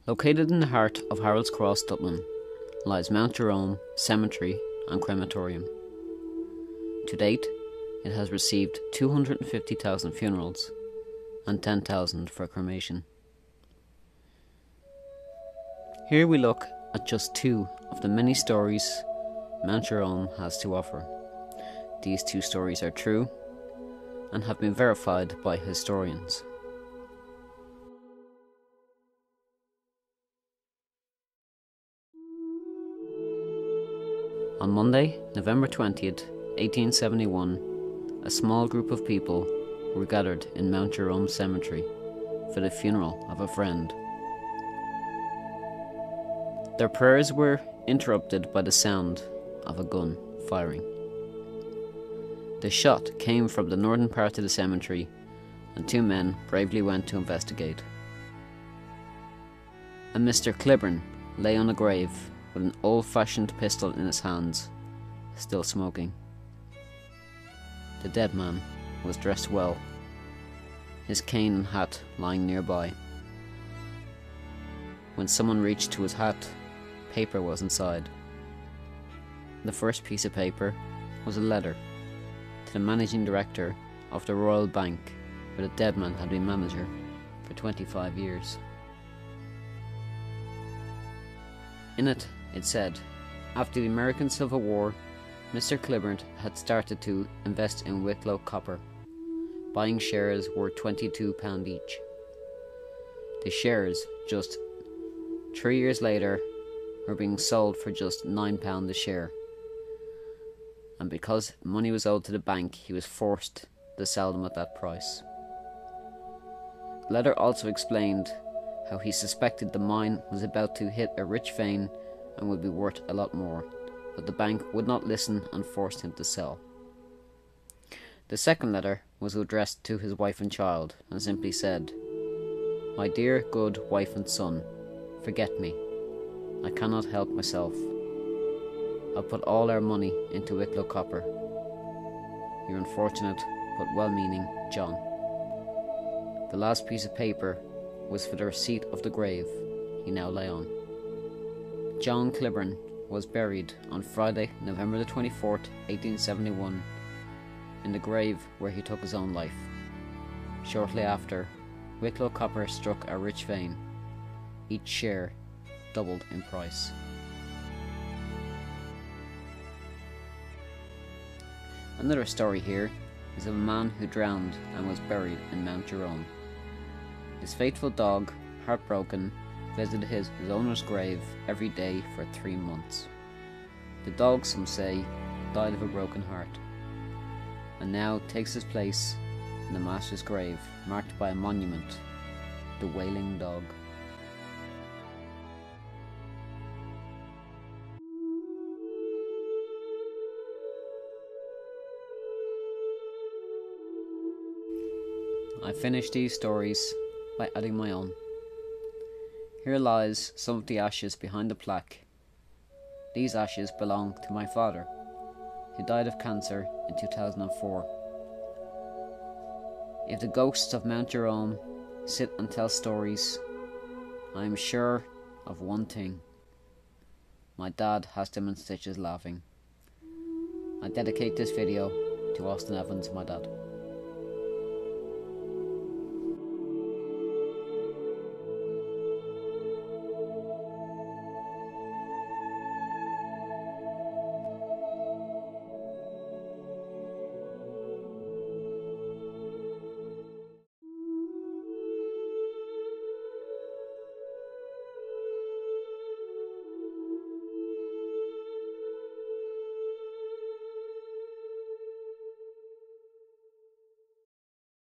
Located in the heart of Harold's Cross, Dublin, lies Mount Jerome Cemetery and Crematorium. To date, it has received 250,000 funerals and 10,000 for cremation. Here we look at just two of the many stories Mount Jerome has to offer. These two stories are true and have been verified by historians. On Monday, November 20th, 1871, a small group of people were gathered in Mount Jerome Cemetery for the funeral of a friend. Their prayers were interrupted by the sound of a gun firing. The shot came from the northern part of the cemetery, and two men bravely went to investigate. A Mr. Clibborn lay on a grave with an old-fashioned pistol in his hands, still smoking. The dead man was dressed well, his cane and hat lying nearby. When someone reached to his hat, paper was inside. The first piece of paper was a letter to the managing director of the Royal Bank, where the dead man had been manager for 25 years. In it said, after the American Civil War, Mr. Clibborn had started to invest in Wicklow copper, buying shares worth £22 each. The shares, just 3 years later, were being sold for just £9 a share, and because money was owed to the bank, he was forced to sell them at that price. The letter also explained how he suspected the mine was about to hit a rich vein and would be worth a lot more, but the bank would not listen and forced him to sell. The second letter was addressed to his wife and child and simply said, "My dear good wife and son, forget me. I cannot help myself. I'll put all our money into Wicklow copper. Your unfortunate but well-meaning John." The last piece of paper was for the receipt of the grave he now lay on. John Clibborn was buried on Friday, November the 24th, 1871, in the grave where he took his own life. Shortly after, Wicklow copper struck a rich vein. Each share doubled in price. Another story here is of a man who drowned and was buried in Mount Jerome. His faithful dog, heartbroken, visited his owner's grave every day for 3 months. The dog, some say, died of a broken heart, and now takes his place in the master's grave, marked by a monument, the Wailing Dog. I finished these stories by adding my own. Here lies some of the ashes behind the plaque. These ashes belong to my father, who died of cancer in 2004. If the ghosts of Mount Jerome sit and tell stories, I am sure of one thing. My dad has them in stitches laughing. I dedicate this video to Austin Evans, my dad.